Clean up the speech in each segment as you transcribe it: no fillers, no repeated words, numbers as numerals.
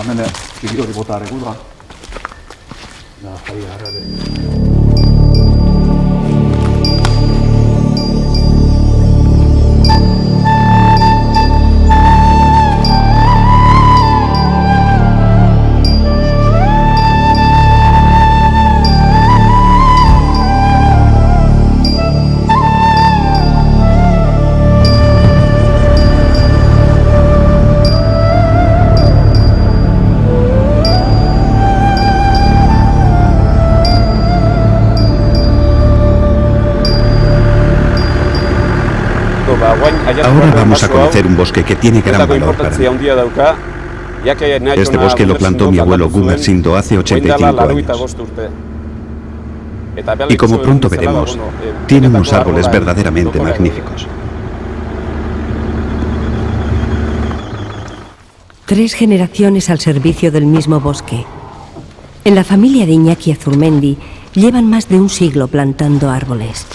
mene txiki hori bota arekuda. Da, jai harrare. Ahora vamos a conocer un bosque que tiene gran valor para mí. Este bosque lo plantó mi abuelo Gumersindo hace 85 años. Y como pronto veremos, tiene unos árboles verdaderamente magníficos. 3 generaciones al servicio del mismo bosque. En la familia de Iñaki Azurmendi llevan más de un siglo plantando árboles.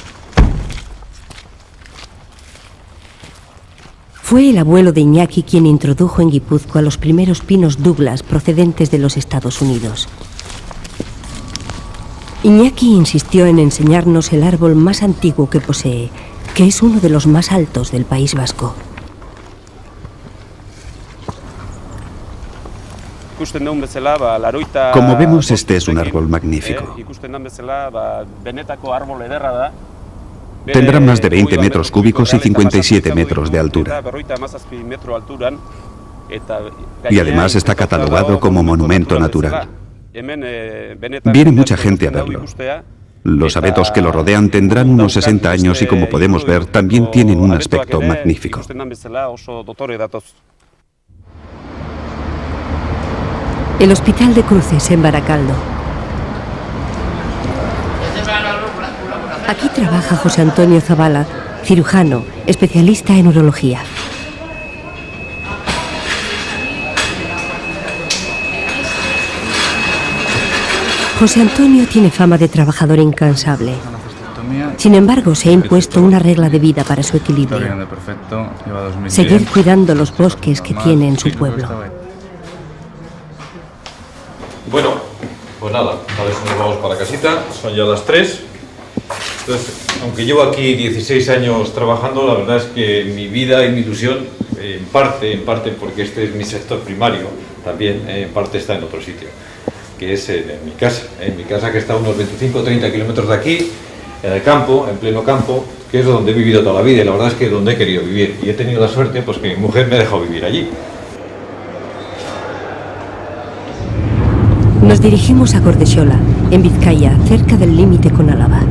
Fue el abuelo de Iñaki quien introdujo en Guipúzcoa los primeros pinos Douglas procedentes de los Estados Unidos. Iñaki insistió en enseñarnos el árbol más antiguo que posee, que es uno de los más altos del País Vasco. Como vemos, este es un árbol magnífico. Tendrá más de 20 metros cúbicos y 57 metros de altura. Y además está catalogado como monumento natural. Viene mucha gente a verlo. Los abetos que lo rodean tendrán unos 60 años y, como podemos ver, también tienen un aspecto magnífico. El Hospital de Cruces, en Baracaldo. Aquí trabaja José Antonio Zavala, cirujano, especialista en urología. José Antonio tiene fama de trabajador incansable. Sin embargo, se ha impuesto una regla de vida para su equilibrio: seguir cuidando los bosques que tiene en su pueblo. Bueno, pues nada, a ver si nos vamos para casita. Son ya las 3. Entonces, aunque llevo aquí 16 años trabajando, la verdad es que mi vida y mi ilusión, en parte porque este es mi sector primario, también en parte está en otro sitio, que es en mi casa que está a unos 25 o 30 kilómetros de aquí, en el campo, en pleno campo, que es donde he vivido toda la vida y la verdad es que es donde he querido vivir. Y he tenido la suerte pues que mi mujer me ha dejado vivir allí. Nos dirigimos a Gordexola, en Vizcaya, cerca del límite con Álava.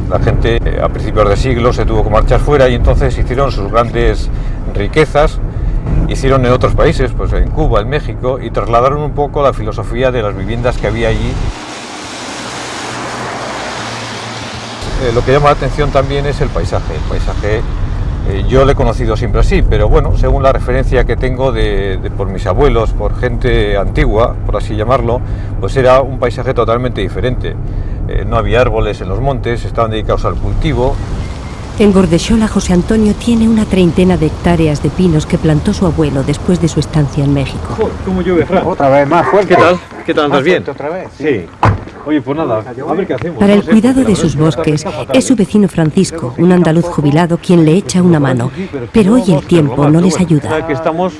La gente a principios de siglo se tuvo que marchar fuera y entonces hicieron sus grandes riquezas, hicieron en otros países, pues en Cuba, en México, y trasladaron un poco la filosofía de las viviendas que había allí. Lo que llama la atención también es el paisaje. Yo lo he conocido siempre así, pero bueno, según la referencia que tengo por mis abuelos, por gente antigua, por así llamarlo, pues era un paisaje totalmente diferente. No había árboles en los montes, estaban dedicados al cultivo. En Gordexola, José Antonio tiene una treintena de hectáreas de pinos que plantó su abuelo después de su estancia en México. ¿Cómo llueve, Fran? Otra vez más fuerte. ¿Qué tal? ¿Qué tal? ¿Andas bien? ¿Otra vez? Sí. Oye, pues nada, a ver qué hacemos. Para el cuidado de sus bosques es su vecino Francisco, un andaluz jubilado, quien le echa una mano. Pero hoy el tiempo no les ayuda. Que estamos,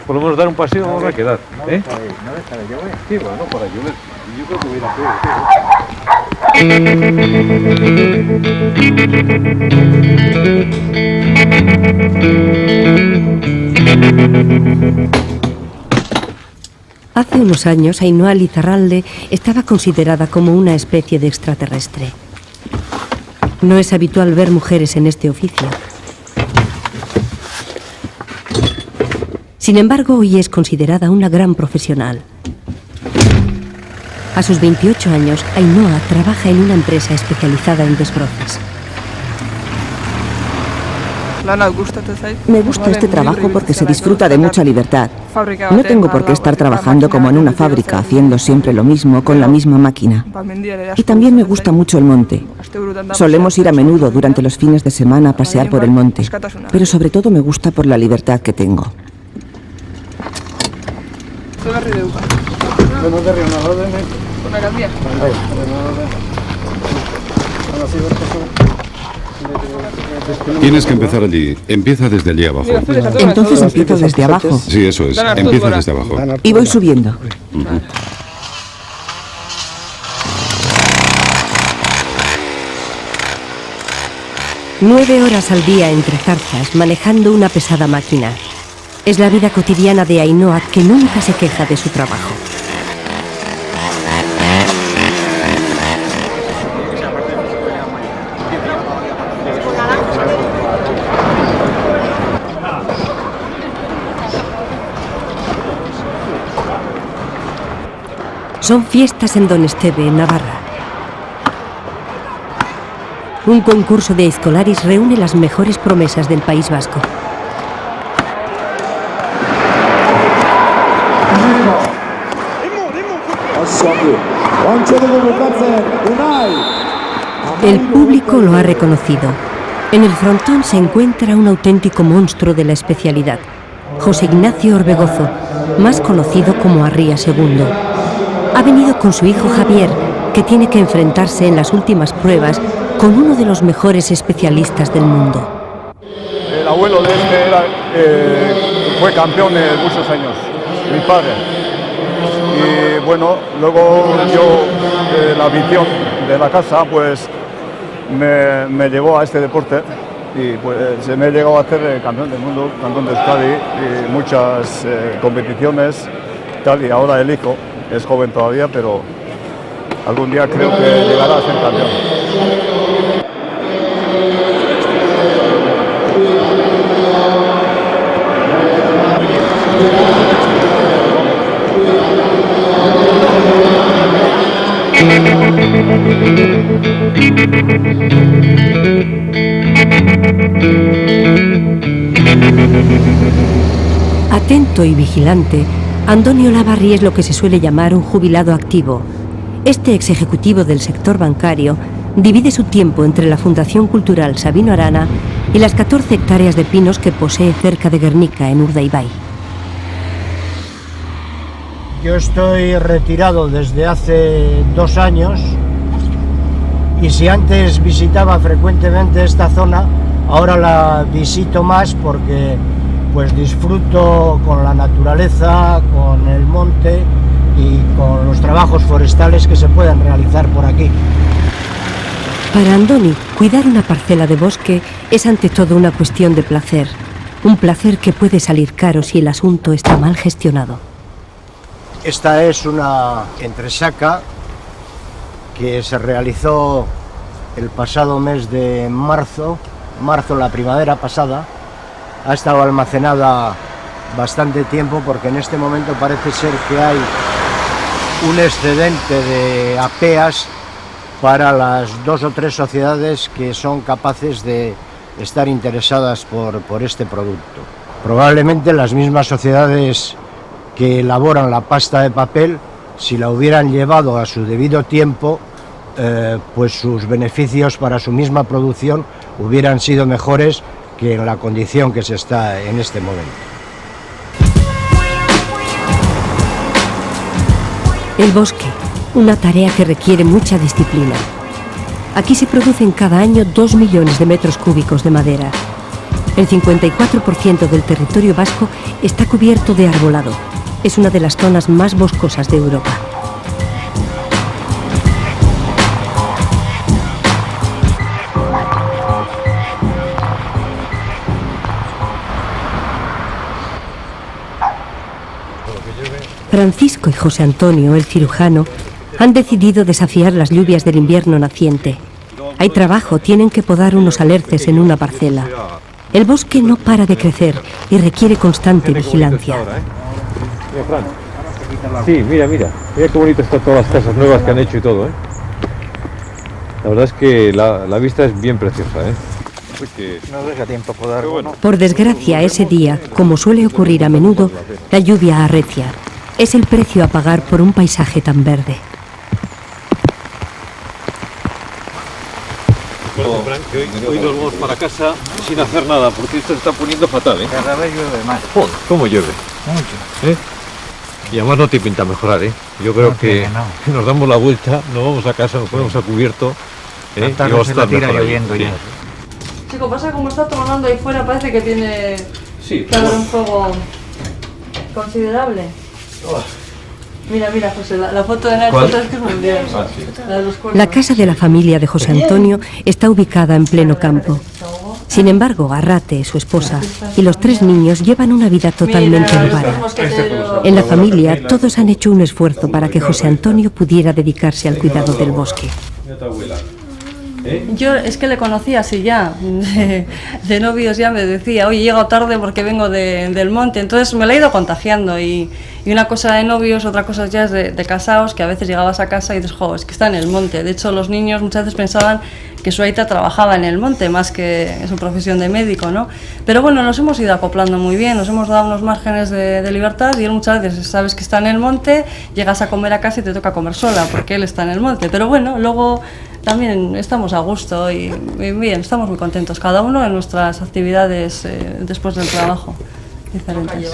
por lo menos dar un paseo no va a quedar. ¿Eh? Sí, bueno, para llover. Yo creo que voy a Hace unos años, Ainhoa Lizarralde estaba considerada como una especie de extraterrestre. No es habitual ver mujeres en este oficio. Sin embargo, hoy es considerada una gran profesional. A sus 28 años, Ainhoa trabaja en una empresa especializada en desbroces. Me gusta este trabajo porque se disfruta de mucha libertad. No tengo por qué estar trabajando como en una fábrica, haciendo siempre lo mismo con la misma máquina. Y también me gusta mucho el monte. Solemos ir a menudo durante los fines de semana a pasear por el monte, pero sobre todo me gusta por la libertad que tengo. Tienes que empezar allí. Empieza desde allí abajo. Entonces empiezo desde abajo. Sí, eso es. Empieza desde abajo. Y voy subiendo. Nueve horas al día entre zarzas, manejando una pesada máquina. Es la vida cotidiana de Ainhoa, que nunca se queja de su trabajo. Son fiestas en Donesteve, en Navarra. Un concurso de Aizkolaris reúne las mejores promesas del País Vasco. El público lo ha reconocido. En el frontón se encuentra un auténtico monstruo de la especialidad, José Ignacio Orbegozo, más conocido como Arría II. Ha venido con su hijo Javier, que tiene que enfrentarse en las últimas pruebas con uno de los mejores especialistas del mundo. El abuelo de fue campeón de muchos años, mi padre. Y bueno, luego yo, la afición de la casa, pues me llevó a este deporte y pues se me llegó a hacer campeón del mundo, campeón de Euskadi y muchas competiciones, tal, y ahora el hijo es joven todavía, pero algún día creo que llegará a ser campeón. Atento y vigilante, Andoni Olavarri es lo que se suele llamar un jubilado activo. Este ex ejecutivo del sector bancario divide su tiempo entre la Fundación Cultural Sabino Arana y las 14 hectáreas de pinos que posee cerca de Guernica, en Urdaibai. Yo estoy retirado desde hace 2 años y si antes visitaba frecuentemente esta zona, ahora la visito más porque pues disfruto con la naturaleza, con el monte y con los trabajos forestales que se pueden realizar por aquí. Para Andoni, cuidar una parcela de bosque es ante todo una cuestión de placer. Un placer que puede salir caro si el asunto está mal gestionado. Esta es una entresaca que se realizó el pasado mes de marzo, la primavera pasada. Ha estado almacenada bastante tiempo porque en este momento parece ser que hay un excedente de apeas para las 2 o 3 sociedades que son capaces de estar interesadas por este producto. Probablemente las mismas sociedades que elaboran la pasta de papel, si la hubieran llevado a su debido tiempo, pues sus beneficios para su misma producción hubieran sido mejores que en la condición que se está en este momento. El bosque, una tarea que requiere mucha disciplina. Aquí se producen cada año 2 millones de metros cúbicos de madera. El 54% del territorio vasco está cubierto de arbolado. Es una de las zonas más boscosas de Europa. Francisco y José Antonio, el cirujano, han decidido desafiar las lluvias del invierno naciente. Hay trabajo, tienen que podar unos alerces en una parcela. El bosque no para de crecer y requiere constante vigilancia. Mira, Fran. Sí, mira qué bonito están todas las casas nuevas que han hecho y todo, ¿eh? La verdad es que la vista es bien preciosa, ¿eh? No deja tiempo podar. Por desgracia, ese día, como suele ocurrir a menudo, la lluvia arrecia. Es el precio a pagar por un paisaje tan verde. Bueno, Frank, que hoy nos vamos para casa sin hacer nada, porque esto se está poniendo fatal, ¿eh? Cada vez llueve más. Joder, ¿cómo llueve? Mucho. ¿Eh? Y además no te pinta mejorar, ¿eh? Yo creo que nos damos la vuelta, nos vamos a casa, nos ponemos a cubierto, y vamos a estar mejor lloviendo ya. Chico, pasa como está tronando ahí fuera, parece que tiene que haber un fuego considerable. Mira, José, la foto de la es que es mundial. La casa de la familia de José Antonio está ubicada en pleno campo. Sin embargo, Arrate, su esposa, y los 3 niños llevan una vida totalmente urbana. En la familia, todos han hecho un esfuerzo para que José Antonio pudiera dedicarse al cuidado del bosque. Yo es que le conocía así ya, de novios ya me decía, oye, llego tarde porque vengo del monte, entonces me lo he ido contagiando y una cosa de novios, otra cosa ya es de casados, que a veces llegabas a casa y dices, jo, es que está en el monte. De hecho, los niños muchas veces pensaban que su aita trabajaba en el monte, más que en su profesión de médico, ¿no? Pero bueno, nos hemos ido acoplando muy bien, nos hemos dado unos márgenes de libertad y él muchas veces sabes que está en el monte, llegas a comer a casa y te toca comer sola, porque él está en el monte. Pero bueno, luego también estamos a gusto y bien, estamos muy contentos, cada uno en nuestras actividades después del trabajo diferentes.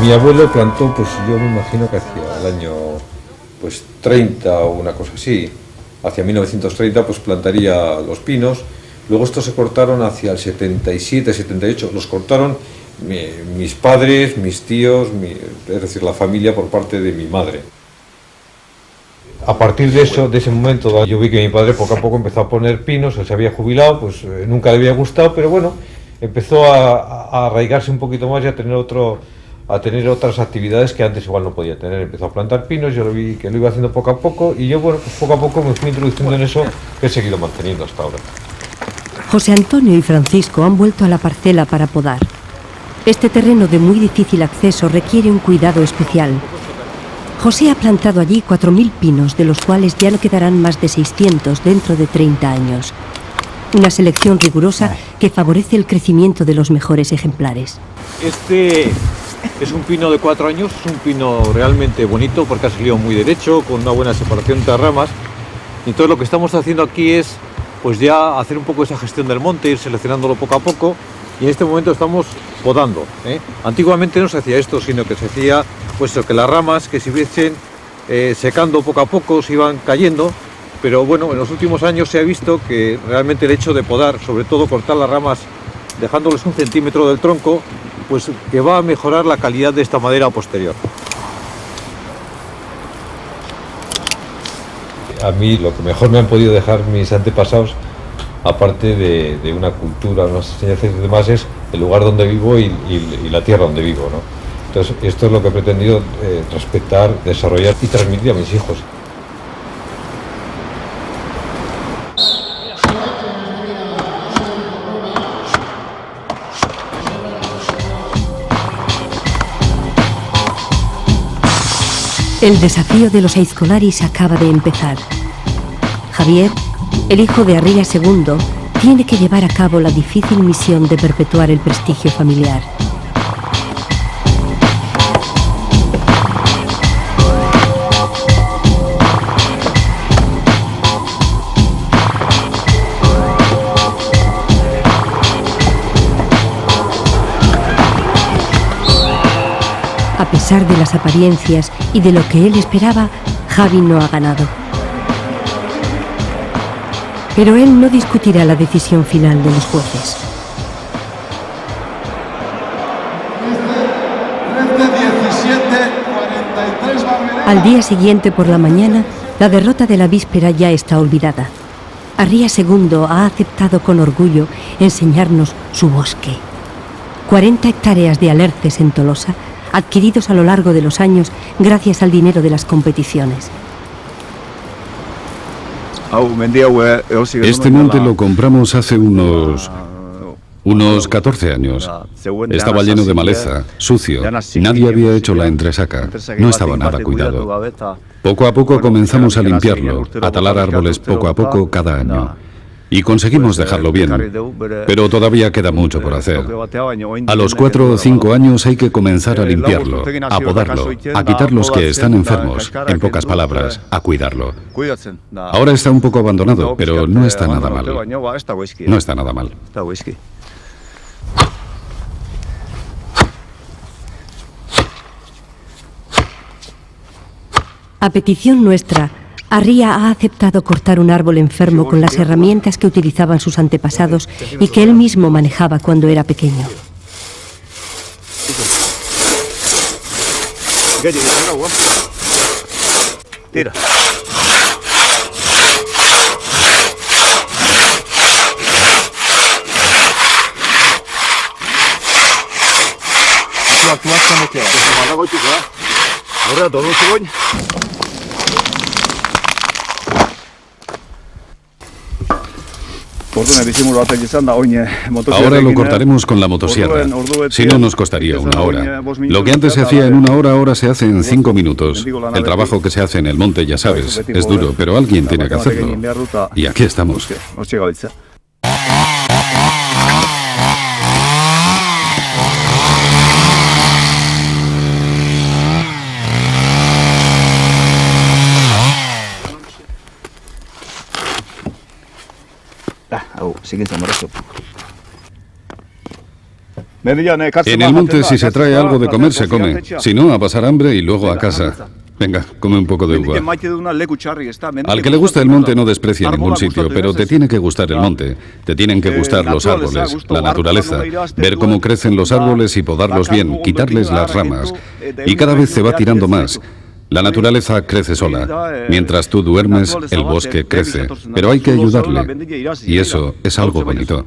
Mi abuelo plantó, pues yo me imagino que hacia el año 30 o una cosa así, hacia 1930 pues plantaría los pinos, luego estos se cortaron hacia el 77, 78, los cortaron mis padres, mis tíos, es decir, la familia por parte de mi madre. A partir de ese momento, yo vi que mi padre poco a poco empezó a poner pinos, él se había jubilado, pues nunca le había gustado, pero bueno, empezó a arraigarse un poquito más y a tener otras actividades que antes igual no podía tener. Empezó a plantar pinos, yo lo vi que lo iba haciendo poco a poco y yo, bueno, pues poco a poco me fui introduciendo en eso que he seguido manteniendo hasta ahora. José Antonio y Francisco han vuelto a la parcela para podar. Este terreno de muy difícil acceso requiere un cuidado especial. José ha plantado allí 4.000 pinos, de los cuales ya no quedarán más de 600 dentro de 30 años. Una selección rigurosa que favorece el crecimiento de los mejores ejemplares. Este es un pino de 4 años, es un pino realmente bonito porque ha salido muy derecho, con una buena separación entre ramas. Y entonces lo que estamos haciendo aquí es pues ya hacer un poco esa gestión del monte, ir seleccionándolo poco a poco. Y en este momento estamos podando, Antiguamente no se hacía esto, sino que se hacía pues que las ramas que se iban secando poco a poco, se iban cayendo, pero bueno, en los últimos años se ha visto que realmente el hecho de podar, sobre todo cortar las ramas dejándoles 1 centímetro del tronco, pues que va a mejorar la calidad de esta madera posterior. A mí lo que mejor me han podido dejar mis antepasados, aparte de una cultura, unas enseñanzas y demás, es el lugar donde vivo y la tierra donde vivo, ¿no? Entonces, esto es lo que he pretendido respetar, desarrollar y transmitir a mis hijos. El desafío de los aizkolaris acaba de empezar. Javier, el hijo de Arría II, tiene que llevar a cabo la difícil misión de perpetuar el prestigio familiar. A pesar de las apariencias y de lo que él esperaba, Javi no ha ganado. Pero él no discutirá la decisión final de los jueces. Al día siguiente por la mañana, la derrota de la víspera ya está olvidada. Arría II ha aceptado con orgullo enseñarnos su bosque. 40 hectáreas de alerces en Tolosa, adquiridos a lo largo de los años gracias al dinero de las competiciones. Este monte lo compramos hace unos 14 años. Estaba lleno de maleza, sucio. Nadie había hecho la entresaca. No estaba nada cuidado. Poco a poco comenzamos a limpiarlo, a talar árboles poco a poco cada año. Y conseguimos dejarlo bien, pero todavía queda mucho por hacer. A los 4 o 5 años hay que comenzar a limpiarlo, a podarlo, a quitar los que están enfermos, en pocas palabras, a cuidarlo. Ahora está un poco abandonado, pero no está nada mal. No está nada mal. A petición nuestra, Arria ha aceptado cortar un árbol enfermo con las herramientas que utilizaban sus antepasados y que él mismo manejaba cuando era pequeño. Tira. Actuas como quieras. Ahora todo se voy. Ahora lo cortaremos con la motosierra. Si no, nos costaría 1 hora. Lo que antes se hacía en 1 hora, ahora se hace en 5 minutos. El trabajo que se hace en el monte, ya sabes, es duro, pero alguien tiene que hacerlo. Y aquí estamos. En el monte, si se trae algo de comer, se come. Si no, a pasar hambre y luego a casa. Venga, come un poco de uva. Al que le gusta el monte no desprecia ningún sitio, pero te tiene que gustar el monte. Te tienen que gustar los árboles, la naturaleza, ver cómo crecen los árboles y podarlos bien, quitarles las ramas. Y cada vez se va tirando más. La naturaleza crece sola. Mientras tú duermes, el bosque crece. Pero hay que ayudarle. Y eso es algo bonito.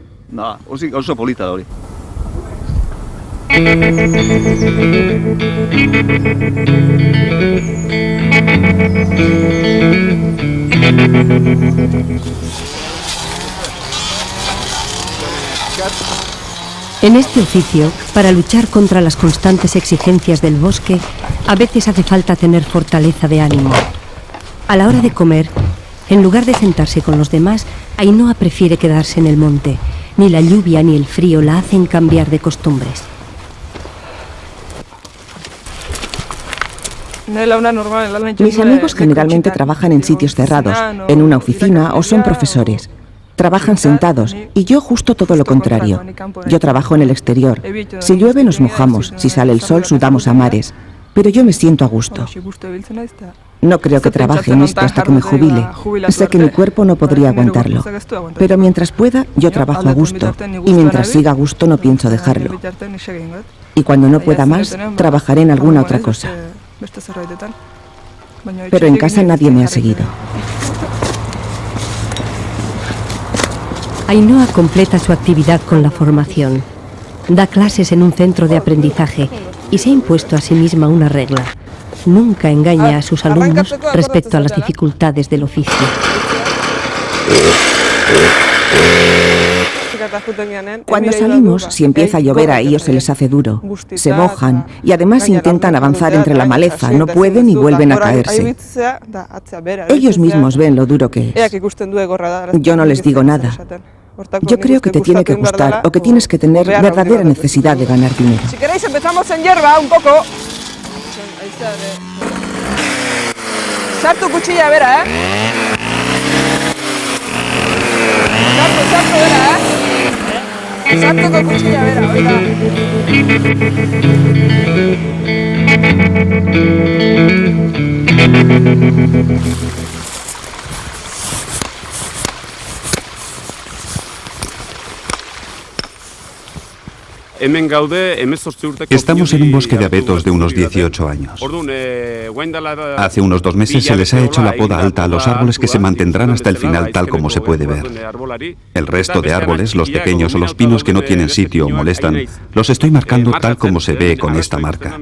En este oficio, para luchar contra las constantes exigencias del bosque, a veces hace falta tener fortaleza de ánimo. A la hora de comer, en lugar de sentarse con los demás, Ainhoa prefiere quedarse en el monte. Ni la lluvia ni el frío la hacen cambiar de costumbres. Mis amigos generalmente trabajan en sitios cerrados, en una oficina o son profesores. Trabajan sentados y yo justo todo lo contrario. Yo trabajo en el exterior. Si llueve nos mojamos, si sale el sol sudamos a mares. Pero yo me siento a gusto. No creo que trabaje en esto hasta que me jubile. Sé que mi cuerpo no podría aguantarlo. Pero mientras pueda, yo trabajo a gusto. Y mientras siga a gusto no pienso dejarlo. Y cuando no pueda más, trabajaré en alguna otra cosa. Pero en casa nadie me ha seguido. Ainhoa completa su actividad con la formación. Da clases en un centro de aprendizaje y se ha impuesto a sí misma una regla. Nunca engaña a sus alumnos respecto a las dificultades del oficio. Cuando salimos, si empieza a llover a ellos se les hace duro. Se mojan y además intentan avanzar entre la maleza. No pueden y vuelven a caerse. Ellos mismos ven lo duro que es. Yo no les digo nada. Yo creo que te tiene que gustar o que tienes que tener verdadera necesidad de ganar dinero. Si queréis empezamos en hierba un poco. Sartu cuchilla, vera, Sartu, vera, Sartu con cuchilla, vera, oiga. Estamos en un bosque de abetos de unos 18 años. Hace unos 2 meses se les ha hecho la poda alta a los árboles que se mantendrán hasta el final tal como se puede ver. El resto de árboles, los pequeños o los pinos que no tienen sitio o molestan, los estoy marcando tal como se ve con esta marca.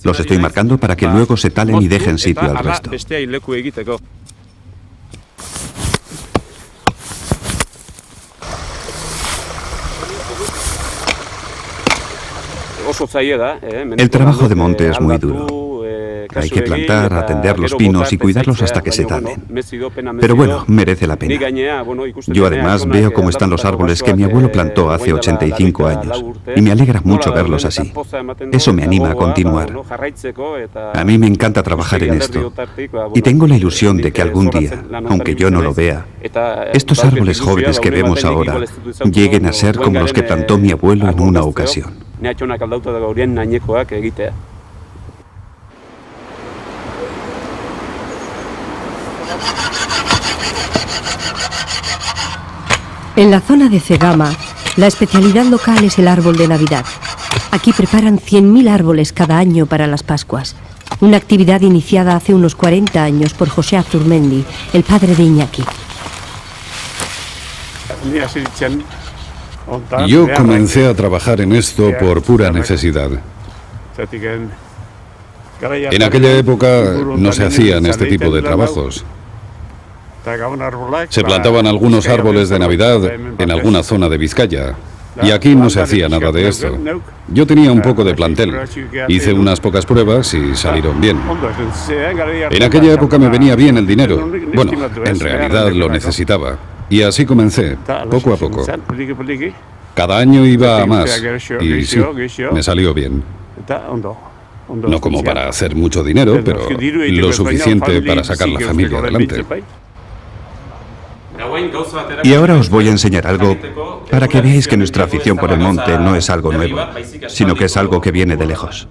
Los estoy marcando para que luego se talen y dejen sitio al resto. El trabajo de monte es muy duro. Hay que plantar, atender los pinos y cuidarlos hasta que se talen. Pero bueno, merece la pena. Yo además veo cómo están los árboles que mi abuelo plantó hace 85 años y me alegra mucho verlos así. Eso me anima a continuar. A mí me encanta trabajar en esto y tengo la ilusión de que algún día, aunque yo no lo vea, estos árboles jóvenes que vemos ahora lleguen a ser como los que plantó mi abuelo en una ocasión. En la zona de Cegama, la especialidad local es el árbol de Navidad. Aquí preparan 100.000 árboles cada año para las Pascuas. Una actividad iniciada hace unos 40 años por José Azurmendi, el padre de Iñaki. Yo comencé a trabajar en esto por pura necesidad. En aquella época no se hacían este tipo de trabajos. Se plantaban algunos árboles de Navidad en alguna zona de Vizcaya, y aquí no se hacía nada de esto. Yo tenía un poco de plantel, hice unas pocas pruebas y salieron bien. En aquella época me venía bien el dinero. Bueno, en realidad lo necesitaba. Y así comencé, poco a poco. Cada año iba a más, y sí, me salió bien. No como para hacer mucho dinero, pero lo suficiente para sacar la familia adelante. Y ahora os voy a enseñar algo para que veáis que nuestra afición por el monte no es algo nuevo, sino que es algo que viene de lejos.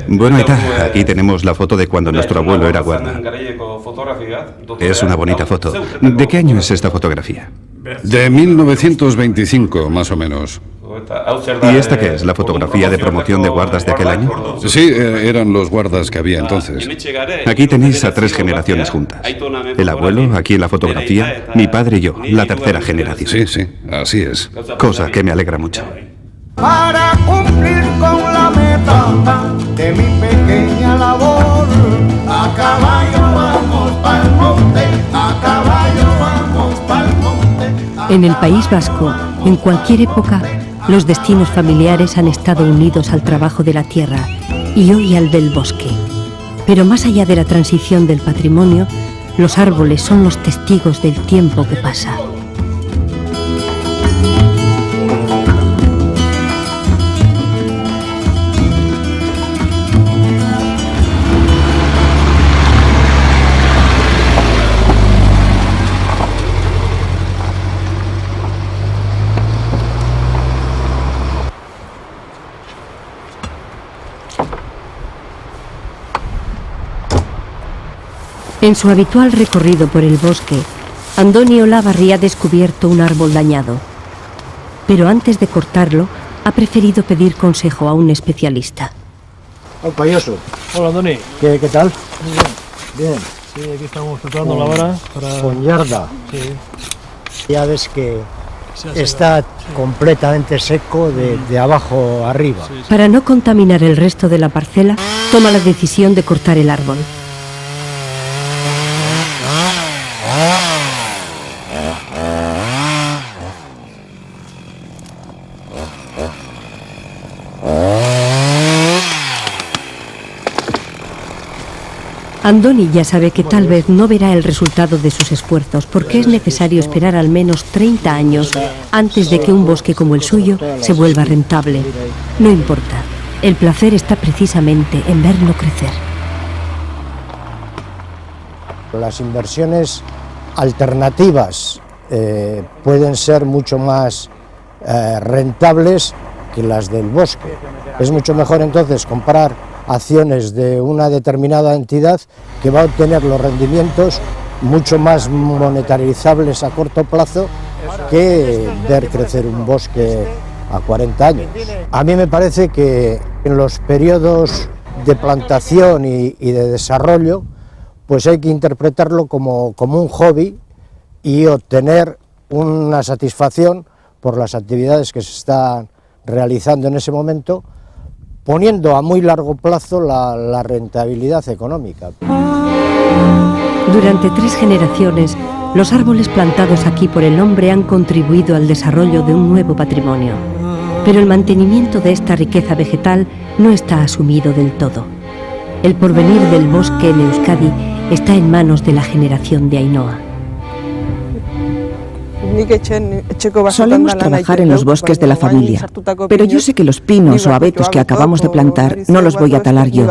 Bueno, Aita, aquí tenemos la foto de cuando nuestro abuelo era guarda. Es una bonita foto. ¿De qué año es esta fotografía? De 1925, más o menos. ¿Y esta qué es? ¿La fotografía de promoción de guardas de aquel año? Sí, eran los guardas que había entonces. Aquí tenéis a 3 generaciones juntas. El abuelo, aquí en la fotografía, mi padre y yo, la tercera generación. Sí, sí, así es. Cosa que me alegra mucho. Para cumplir con la meta de mi pequeña labor, a caballo vamos pa'l monte, a caballo vamos pa'l monte. En el País Vasco, en cualquier época, los destinos familiares han estado unidos al trabajo de la tierra y hoy al del bosque. Pero más allá de la transición del patrimonio, los árboles son los testigos del tiempo que pasa. En su habitual recorrido por el bosque, Andoni Olavarri ha descubierto un árbol dañado. Pero antes de cortarlo, ha preferido pedir consejo a un especialista. Hola, payaso. Hola, Andoni. ¿Qué tal? Bien. Bien. Sí, aquí estamos preparando la vara para... Con yarda. Sí. Ya ves que está completamente seco de abajo arriba. Para no contaminar el resto de la parcela, toma la decisión de cortar el árbol. Andoni ya sabe que tal vez no verá el resultado de sus esfuerzos porque es necesario esperar al menos 30 años antes de que un bosque como el suyo se vuelva rentable. No importa, el placer está precisamente en verlo crecer. Las inversiones alternativas pueden ser mucho más rentables que las del bosque. Es mucho mejor entonces comprar acciones de una determinada entidad que va a obtener los rendimientos mucho más monetarizables a corto plazo que ver crecer un bosque a 40 años. A mí me parece que en los periodos de plantación y de desarrollo pues hay que interpretarlo como un hobby y obtener una satisfacción por las actividades que se están realizando en ese momento, poniendo a muy largo plazo la rentabilidad económica. Durante 3 generaciones, los árboles plantados aquí por el hombre han contribuido al desarrollo de un nuevo patrimonio. Pero el mantenimiento de esta riqueza vegetal no está asumido del todo. El porvenir del bosque en Euskadi está en manos de la generación de Ainhoa. Solemos trabajar en los bosques de la familia, pero yo sé que los pinos o abetos que acabamos de plantar no los voy a talar yo.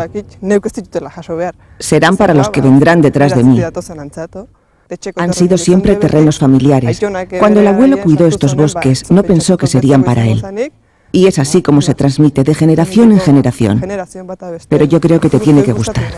Serán para los que vendrán detrás de mí. Han sido siempre terrenos familiares. Cuando el abuelo cuidó estos bosques, no pensó que serían para él. Y es así como se transmite de generación en generación. Pero yo creo que te tiene que gustar.